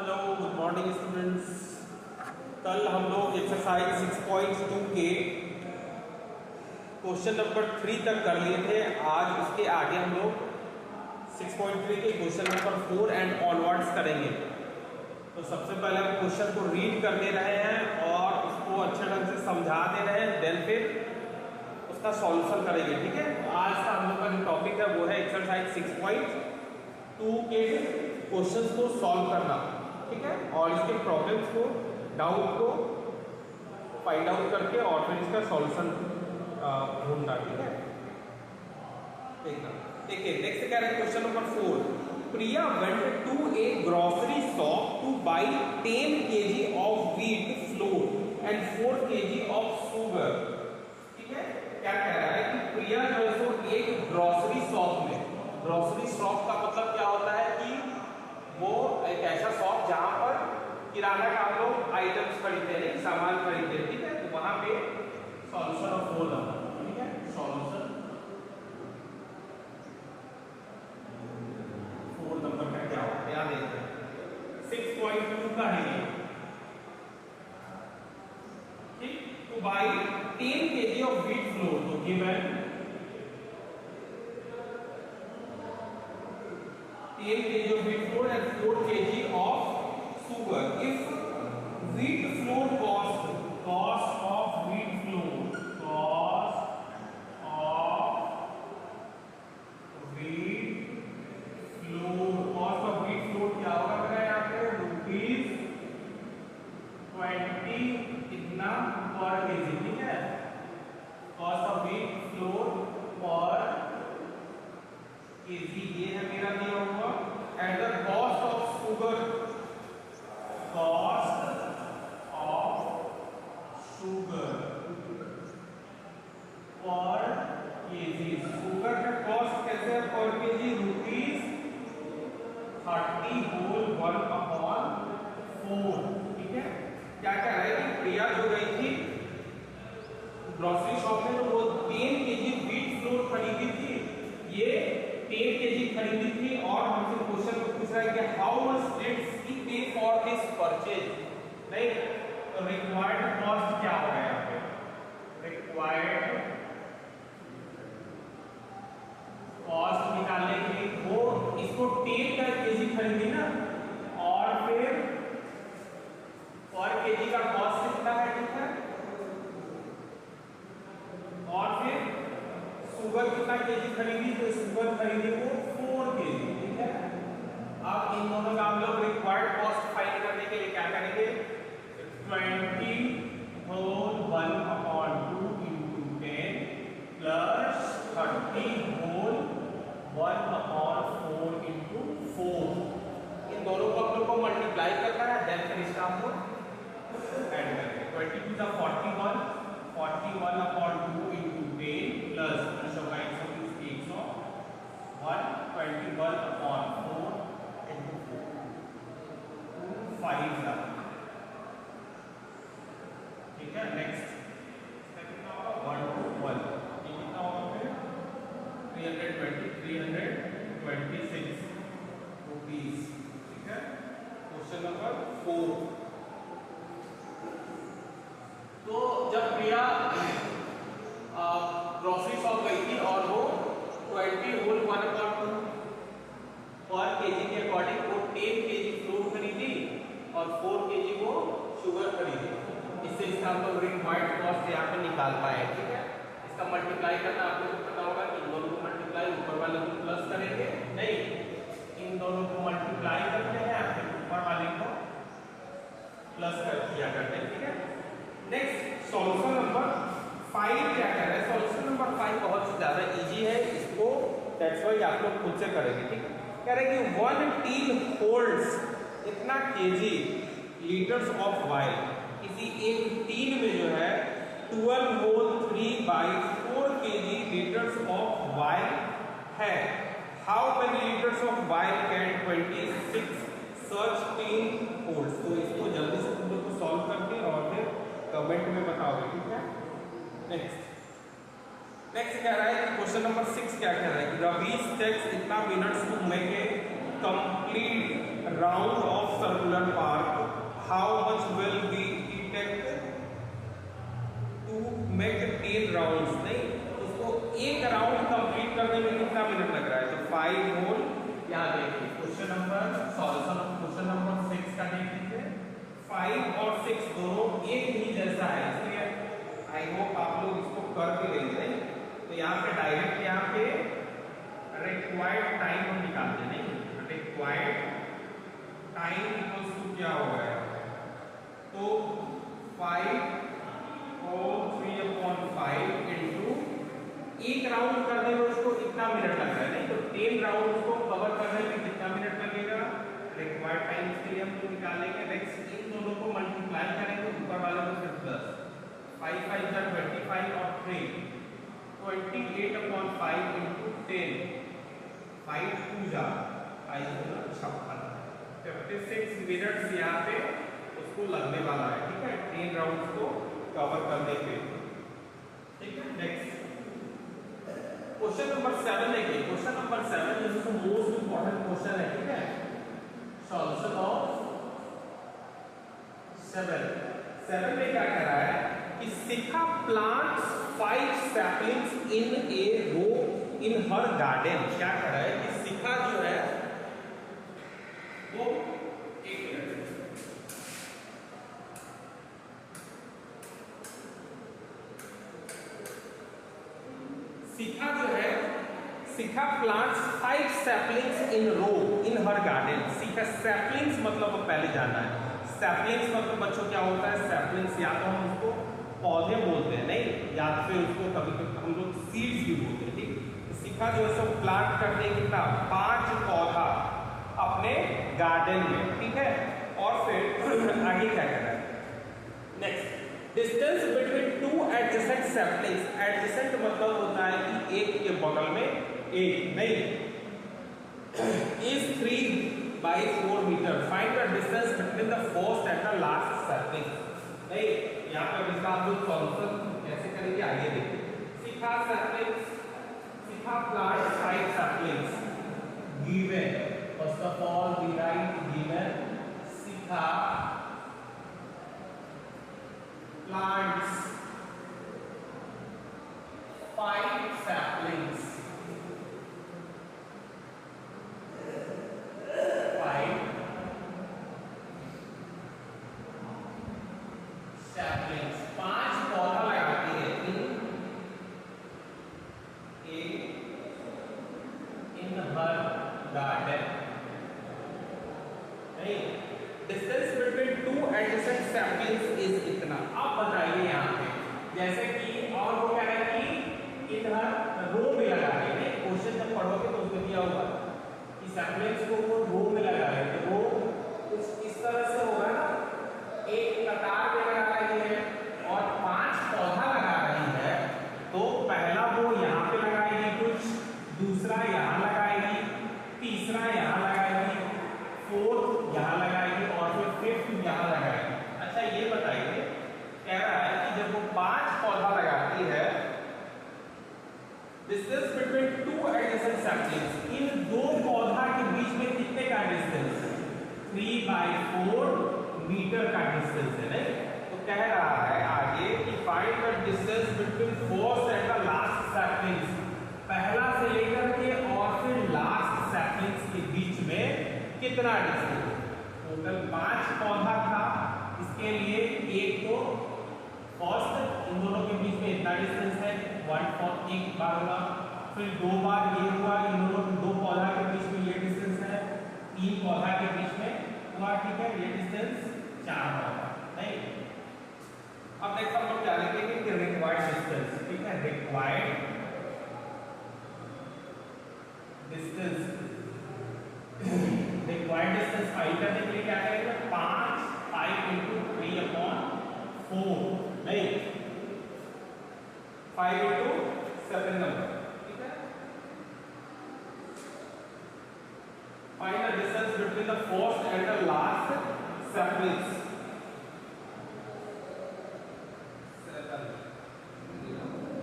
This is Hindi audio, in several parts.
Hello good morning students. कल हम लोग एक्सरसाइज 6.2 के क्वेश्चन नंबर 3 तक कर लिए थे। आज उसके आगे हम लोग 6.3 के क्वेश्चन नंबर 4 एंड ऑनवर्ड्स करेंगे। तो सबसे पहले हम क्वेश्चन को रीड कर दे रहे हैं और उसको अच्छे ढंग से समझा दे रहे हैं, देन फिर उसका सॉल्यूशन करेंगे। ठीक है, आज का हम लोग का जो टॉपिक है वो है एक्सरसाइज 6.2 के क्वेश्चंस को सॉल्व करना। ठीक है, और इसके प्रॉब्लम्स को, डाउट को फाइंड आउट करके और फिर इसका सॉल्यूशन ढूंढना। ठीक है, देखिए नेक्स्ट क्या है question number 4। Priya went to a grocery shop to buy 10 kg of wheat flour and 4 kg of sugar. ठीक है, क्या कह रहा है कि प्रिया जो है सो एक ग्रोसरी शॉप में, ग्रोसरी शॉप का मतलब क्या होता है कि वो एक ऐसा शॉप जहां पर किराना का हम लोग आइटम्स खरीदते हैं, सामान खरीदते हैं। ठीक है, तो वहां पे सॉल्यूशन ऑफ 4 नंबर। ठीक है, सॉल्यूशन 4 नंबर का क्या होता है, याद देखते हैं 6.2 का है ये। ठीक, तो by 10 kg of wheat floor, तो given 10 kg of wheat flour and 4 kg of sugar. If wheat flour cost of wheat flour, cost of wheat flour क्या होगा मेरा यहाँ पे ₹20 कितना पर केजी। ठीक है, कॉस्ट ऑफ wheat flour पर केजी ये है मेरा दिया हुआ। And the cost of sugar, cost of sugar पर केजी, शुगर का कॉस्ट कैसे है पर केजी ₹30 होल 1/4। ठीक है, क्या कह रहा है कि प्रिया जो गई थी ग्रोसरी शॉप में, तो वो 10 kg व्हीट फ्लोर खरीदी थी, ये 10 kg खरीदी थी। और हमसे क्वेश्चन में पूछ रहा है कि हाउ मच डिड शी पे फॉर दिस परचेज। नहीं, तो रिक्वायर्ड कॉस्ट क्या होगा यहाँ पे, रिक्वायर्ड कॉस्ट निकालने के लिए वो इसको 10 का केजी खरीदी ना, और फिर पर केजी का कॉस्ट कितना है। ठीक है, और फिर शुगर कितना केजी खरीदी, तो शुगर खरीदी वो 4 केजी। ठीक है, अब इन दोनों का हम लोग रिक्वायर्ड कॉस्ट फाइंड करने के लिए क्या करेंगे, 20 whole 1/2 into 10 plus 30 whole 1/4 into 4। इन दोनों को हम लोग को मल्टीप्लाई करना है, देन फिर इसका हम लोग ऐड करेंगे। 22 का 41, 41/2 into 10 प्लस 121/4 into 4, 5 का। ठीक है, नेक्स्ट कितना होगा 1 to 1, ये कितना होगा फिर 326 रुपीस। ठीक है, क्वेश्चन नंबर 4। तो जब प्रिया ग्रोसरी शॉप गई थी और वो 20 होल 1/2 पर केजी के अकॉर्डिंग वो 10 kg फ्लोर खरीदी और 4 kg वो शुगर खरीदी। इससे इसका हम लोग रिक्वायर्ड कॉस्ट यहाँ पे निकाल पाए। ठीक है, इसका मल्टीप्लाई करना आप लोगों को पता होगा कि इन दोनों को मल्टीप्लाई ऊपर वाले को प्लस करेंगे, नहीं इन दोनों को मल्टीप्लाई करते हैं फिर ऊपर वाले को प्लस कर दिया करते हैं। ठीक है, नेक्स्ट सॉल्यूशन नंबर 5 क्या कह रहा है, सॉल्यूशन नंबर 5 बहुत ज्यादा इजी है, इसको दैट्स व्हाई आप लोग खुद से करेंगे। ठीक है, कह रहे हैं कि 1 टीन होल्ड्स इतना केजी लीटर्स ऑफ वाइन, किसी एक टीन में जो है 12 whole 3/4 kg litres of wine है। How many litres of wine can 26 such tin holds. तो इसको जल्दी से तुम लोग को सॉल्व करके और फिर कमेंट में बताओगे। ठीक है, नेक्स्ट क्या रहा है, क्वेश्चन नंबर 6 क्या कह रहा है कि रवीश टेक्स इतना minutes to make a complete round of circular park, how much will be it take to make 10 rounds? नहीं, उसको एक राउंड कंप्लीट करने में कितना मिनट लग रहा है? तो 5 होल, यहाँ देखिए question number solution of question number 6 का देख लीजिए। 5 और 6 दोनों एक ही जैसा है, इसलिए आई होप आप लोग इसको कर भी लेंगे। तो यहाँ पे डायरेक्ट यहाँ पे रिक्वायर्ड टाइम हम निकालते नहीं, रिक्वायर्ड टाइम इक्वल्स टू क्या हो गया? तो 5 और 3/5 इंटू एक राउंड करने में उसको इतना मिनट लगता है नहीं, तो 10 राउंड उसको कवर करने में कितना मिनट लगेगा? रिक्वायर्ड टाइम इसके लिए हम लोग निकालेंगे। नेक्स्ट इन दोनों को मल्टीप्लाई करेंगे, ऊपर वाले को फिर प्लस 5 5 जा 25 और 3 28/5 इंटू 10 5 2 जा 56 56 मिनट्स यहाँ पे उसको लगने वाला है। ठीक है, 10 राउंड को कवर करने पे। ठीक है, नेक्स्ट क्वेश्चन नंबर 7 देखिए। Question number 7 this is the most important question है। ठीक है, सॉल्यूशन ऑफ 7 में क्या कह रहा है कि शिखा प्लांट्स 5 सैपलिंग्स इन ए रो इन हर गार्डन। क्या कह रहा है कि शिखा जो है वो शिखा जो है, शिखा प्लांट्स 5 सैपलिंग्स इन रो इन हर गार्डन। शिखा सैपलिंग्स मतलब पहले जानना है, सैपलिंग्स मतलब बच्चों क्या होता है? सैपलिंग्स या तो हम उसको पौधे बोलते हैं नहीं, या फिर उसको कभी कभी हम लोग सीड्स भी बोलते हैं। ठीक, तो शिखा जो है सब प्लांट करते हैं कितना? 5 पौधा अपने गार्डन में। ठीक है, और फिर आगे क्या कर रहा है? Next, distance between 2 adjacent saplings. Adjacent मतलब होता है कि एक के बगल में एक नहीं, इज 3/4 मीटर। Find the distance between the first and the last sapling. नहीं, यहाँ पे इसका आप लोग सॉल्यूशन कैसे करेंगे आगे देखिए। Shikha saplings, Shikha plant 5 saplings given. First of all we write given Shikha plants 5 saplings, 5 saplings, 5 पौधा लगाती है in her garden। नहीं, distance between 2 adjacent saplings is इतना। अब बताइए यहाँ पे जैसे कि और वो क्या है कि इधर रो में लगा रहे हैं। क्वेश्चन जब पढ़ोगे तो उसमें क्या होगा कि सैपलिंग्स को वो रो में लगा रहे हैं, तो वो कुछ इस तरह से होगा ना, एक कतार में लगा रही है और 5 पौधा लगा रही है। तो पहला वो यहाँ पे लगाएगी कुछ, दूसरा यहाँ लगाएगी, तीसरा यहाँ लगाएगी, 4th यहाँ लगाएगी और फिर 5th यहाँ लगाएगी। अच्छा ये बताइए, कह रहा है कि जब वो 5 पौधा लगाती है, डिस्टेंस बिटवीन 2 एडजेसेंट सैपलिंग्स, इन 2 पौधा के बीच में कितने का डिस्टेंस? 3/4 मीटर का डिस्टेंस है नहीं। तो कह रहा है आगे कि find the distance between first and the last saplings. पहला से लेकर के और फिर लास्ट सैपलिंग्स के बीच में कितना डिस्टेंस? टोटल 5 पौधा था, इसके लिए एक तो फर्स्ट इन दोनों के बीच में इतना डिस्टेंस है 1 एक बार हुआ, फिर 2 बार ये हुआ, इन दोनों 2 पौधा के बीच में ये डिस्टेंस है, 3 पौधा के बीच में हुआ। ठीक है, ये डिस्टेंस 4 होगा नहीं। अब नेक्स्ट हम लोग क्या लिखेंगे कि रिक्वायर्ड डिस्टेंस। ठीक है, required distance, required distance find करने के लिए क्या करेंगे? 5 इंटू 3/4 नहीं, 5 इंटू 7 नंबर। ठीक है, find the distance between the first and the last saplings. 7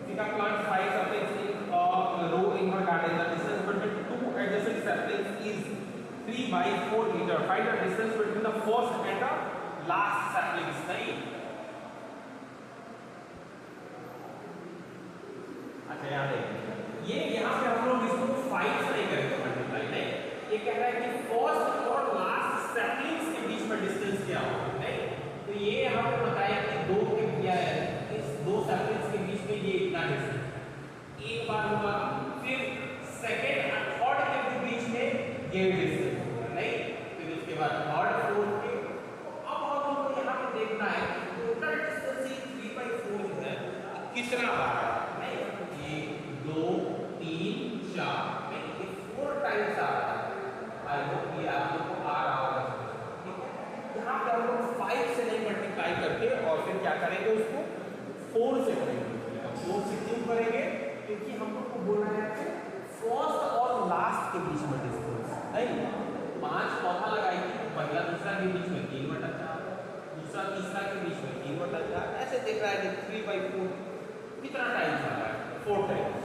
Shikha plant 5 saplings in a row in her garden. The distance between 2 adjacent saplings is 3/4 meter. Find the distance between the first and the last saplings. नहीं, अच्छा याद है ये यहाँ पे हम लोग इसको 5 से नहीं करेंगे मल्टीप्लाई, नहीं, ये कह रहा है कि फर्स्ट और लास्ट सैपलिंग्स के बीच में डिस्टेंस क्या होगा, नहीं, तो ये यहाँ पे बताया कि दो के क्या है, इस दो सैपलिंग्स के बीच में ये इतना डिस्टेंस एक बार होगा, फिर सेकंड और थर्ड के बीच में ये डिस्टेंस होगा, नहीं, फिर उसके बाद थर्ड फोर्थ के, अब हम लोग को यहाँ पे देखना है कि टोटल डिस्टेंस 3/4 जो है कितना बार है, नहीं, 1 2 3 4 में ये 4 टाइम्स आ रहा है। आई होप ये आप लोग को आ रहा होगा, ठीक है। यहाँ पे हम लोग 5 से नहीं मल्टीप्लाई करके और फिर क्या करेंगे, उसको 4 से करेंगे। 4 से क्यों करेंगे, क्योंकि हम लोग को बोलना है कि फर्स्ट और लास्ट के बीच में डिस्टेंस, नहीं, 5 पौधा लगाई थी, पहला दूसरा के बीच में 3/4, दूसरा तीसरा के बीच में 3/4, ऐसे देख रहा है कि 3/4 कितना टाइम्स आ रहा है, 4 टाइम्स।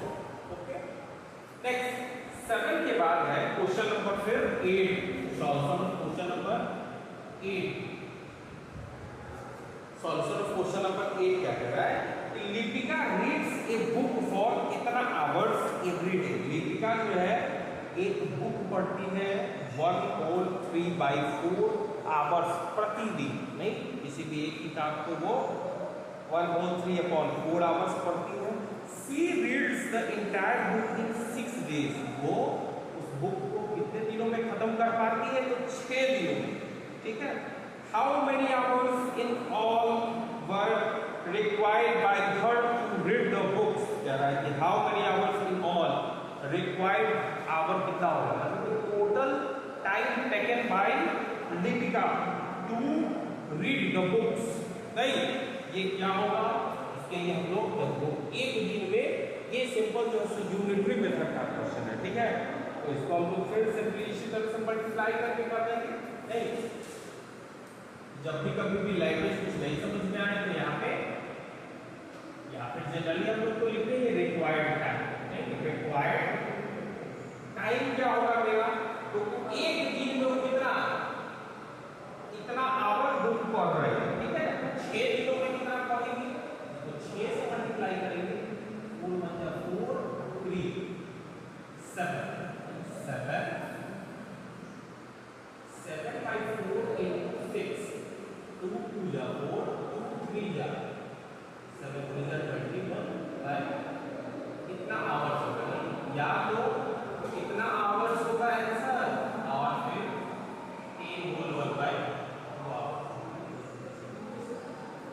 ओके, नेक्स्ट 7 के बाद है क्वेश्चन नंबर फिर 8, solution of question number 8। Solution of question number 8 क्या कह रहा है, Lipika reads a book for इतना आवर्स एवरी डे। लिपिका जो है एक बुक पढ़ती है 1/3/4 आवर्स प्रतिदिन, नहीं, किसी भी एक किताब को वो 1/3/4 आवर्स पढ़ती है। She reads the entire book in 6 days. वो उस बुक को कितने दिनों में खत्म कर पाती है, तो 6 दिनों में, ठीक है। How many hours in all were required by her to read the books? कह रहा है कि how many hours in all required hour कितना होगा, मतलब total time taken by Deepika to read the books, नहीं, ये क्या होगा, इसके लिए हम लोग देखो एक दिन में, ये सिंपल जो है यूनिटरी मेथड का क्वेश्चन है, ठीक है, तो इसको हम लोग फिर सिंपली इसी तरह से मल्टीप्लाई करके कर देंगे, नहीं, जब भी कभी भी लैंग्वेज कुछ नहीं समझ में आए तो यहाँ पे जनरली हम लोग को लिखते हैं रिक्वायर्ड टाइम, नहीं, रिक्वायर्ड टाइम क्या होगा मेरा, तो एक दिन में कितना, इतना आवर बुक पढ़ रहे हैं, ठीक है, 6 दिनों में कितना पढ़ेंगे, तो 6 से मल्टीप्लाई करेंगे, 4 4 3 7/4 into 6, 2 2 जा 4, 2 3 जा 7 3 जा 21, राइट, इतना आवर्स होगा, या तो इतना आवर्स होगा आंसर, और फिर 10 होल 1/12,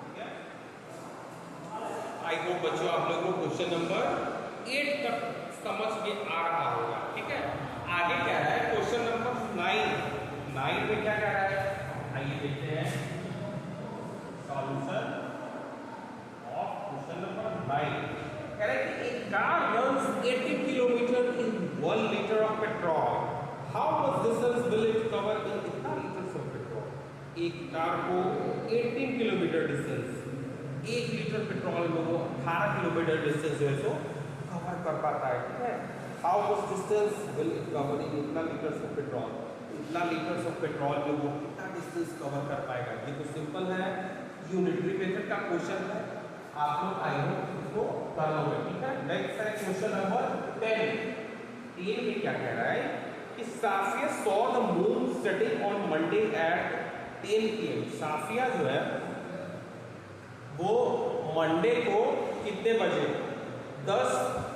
ठीक है। आई होप बच्चों आप लोगों को क्वेश्चन नंबर 8 तक समझ में आ रहा होगा, ठीक है। आगे क्या है क्वेश्चन नंबर 9 में क्या कह रहा है, आइए देखते हैं सॉल्यूशन ऑफ क्वेश्चन नंबर 9। कह रहा है कि एक car runs 80 kilometre in 1 liter of petrol. How much distance will it cover in कितना लीटर of petrol? एक कार को 18 किलोमीटर डिस्टेंस, 1 लीटर पेट्रोल में वो 18 किलोमीटर डिस्टेंस जो है सो कवर कर पाता है, ठीक है। How much distance will it cover in इतना लीटर ऑफ पेट्रोल, इतना लीटर ऑफ पेट्रोल में वो कितना डिस्टेंस कवर कर पाएगा। ये तो सिंपल है, यूनिटरी मेथड का क्वेश्चन है, आप लोग आई होप इसको कर लोगे, ठीक है। नेक्स्ट है क्वेश्चन नंबर 10 में क्या कह रहा है कि Safia saw the moon setting on Monday at 10 PM। Safia जो है वो मंडे को कितने बजे, 10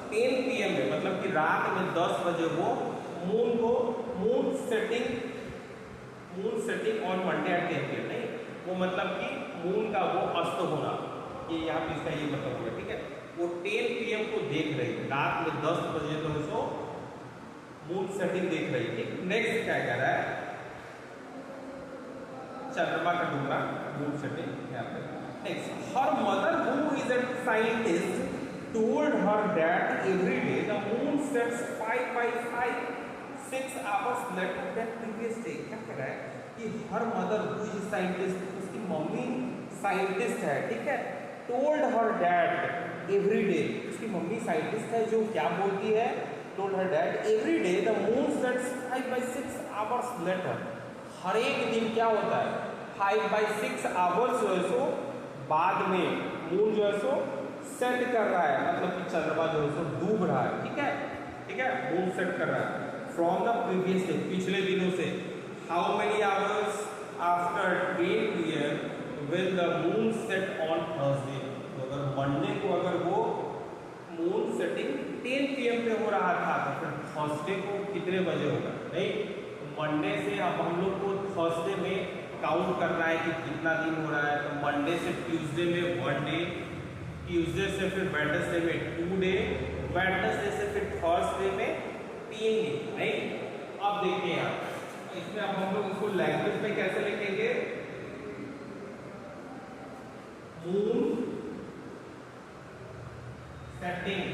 PM में, मतलब कि रात में 10 बजे वो moon setting on Monday at 10 PM, नहीं, वो मतलब कि मून का वो अस्त होना, ये यहाँ पे इसका ये मतलब हुआ, ठीक है। वो 10 PM को देख रही है, रात में 10 बजे तो उसको मून सेटिंग देख रही है, ठीक। नेक्स्ट क्या कह रहा है, चंद्रमा का टुकड़ा, मून सेटिंग यहाँ पे। Next, her mother who is a scientist told her that every day the moon sets 5/5 6 hours later than previous day। क्या कह रहा है कि her mother who is scientist, उसकी मम्मी साइंटिस्ट है, ठीक है। told her that every day, उसकी मम्मी साइंटिस्ट है जो क्या बोलती है, told her that every day the moon sets 5/6 hours later, हर एक दिन क्या होता है 5/6 आवर्स जो है सो बाद में मून जो है सो सेट कर रहा है, मतलब कि चंद्रमा जो है सो डूब रहा है। ठीक है, ठीक है, मून सेट कर रहा है फ्रॉम द प्रीवियस डे, पिछले दिनों से। How many hours after 10 PM will the moon set on Thursday. तो अगर मंडे को अगर वो मून सेटिंग 10 PM पे हो रहा था तो फिर थर्सडे को कितने बजे होगा? नहीं, मंडे से अब हम लोग को थर्सडे में काउंट करना है कि कितना दिन हो रहा है। तो मंडे से ट्यूसडे में 1 डे, ट्यूसडे से फिर वेडनेसडे में 2 डे, वेडनेसडे से फिर थर्सडे में 3 डे। नहीं, अब देखिए आप इसमें अब हम लोग इसको लैंग्वेज में कैसे लिखेंगे? Moon setting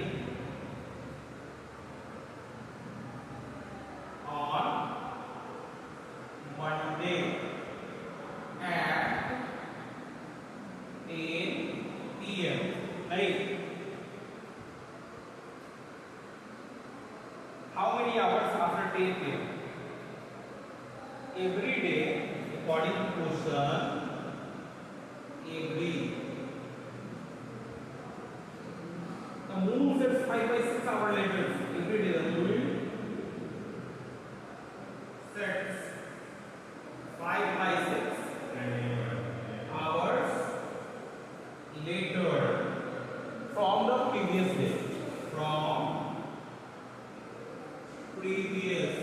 on Monday at 10 PM. Right? How many hours after 10 PM? Every day, according to question, every the moon sets 5/6 hour later. Every day the moon sets 5/6 hours later from the previous day. From previous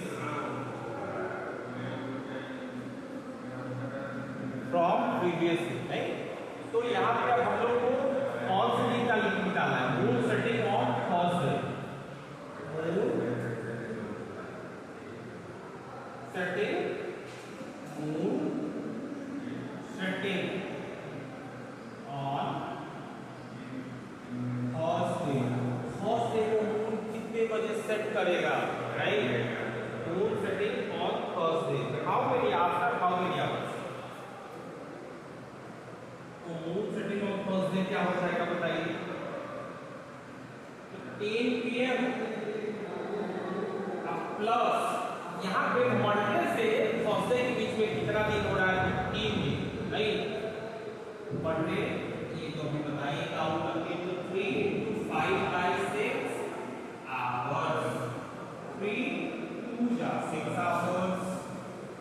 day, नहीं? तो यहाँ पे अब हम लोग को कौन सी दिन का निकालना है? Moon setting on Thursday, moon setting on Thursday. Thursday को मून कितने बजे सेट करेगा? Right, moon setting on Thursday. How many after how many hours? तो मून सेटिंग ऑन थर्सडे क्या हो जाएगा बताइए? 10 PM प्लस यहाँ पे मंडे से थर्सडे के बीच में कितना दिन हो रहा है? 3 दिन। नहीं, मंडे ये तो अभी बताइए काउंट करके, तो 3 into 5/6 आवर्स, 3 2 जा 6 आवर्स,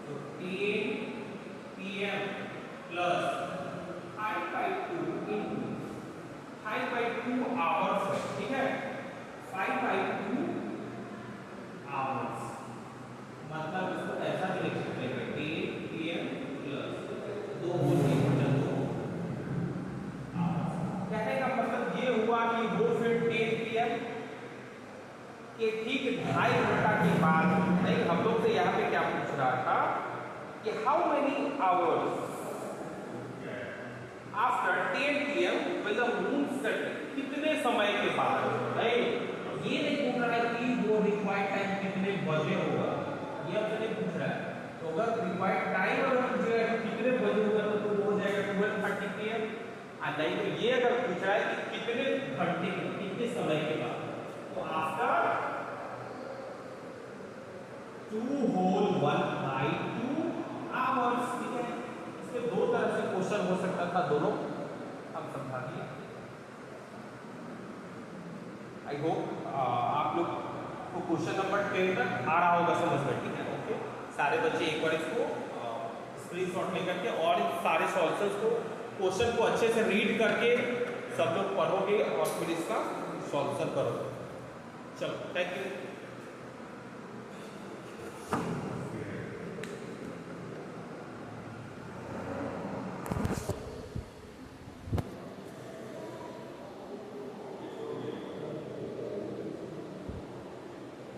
तो 10 PM प्लस 5/2 into 5/2 आवर्स, ठीक है, 5/2 आवर्स, मतलब इसको ऐसा भी लिख सकते हैं 10 PM plus 2 whole into 2 hours. कहने का मतलब ये हुआ कि वो फिर 10 PM के ठीक 2.5 घंटा के बाद, नहीं, हम लोग से यहाँ पे क्या पूछ रहा था कि how many hours after 10 PM will the moon set, कितने समय के बाद? नहीं, ये नहीं पूछ रहा है कि वो रिक्वायर्ड टाइम कितने बजे होगा, ये हमसे नहीं पूछ रहा है। तो अगर रिक्वायर्ड टाइम अगर पूछेगा कि कितने बजे होगा तो वो हो जाएगा 12:30 PM। और नहीं तो ये अगर पूछ रहा है कि कितने घंटे, कितने समय के बाद, तो आफ्टर 2 whole 1/2 आवर्स। ठीक है, इसके दो तरह से क्वेश्चन हो सकता था, दोनों हम समझा दिए। आई होप आप लोग को क्वेश्चन नंबर 10 तक आ रहा होगा समझ में। ठीक है, ओके, सारे बच्चे एक बार इसको स्क्रीनशॉट लेकर के और सारे सॉल्यूशंस को, क्वेश्चन को अच्छे से रीड करके सब लोग पढ़ोगे और फिर इसका सॉल्यूशन करोगे। चलो, थैंक यू।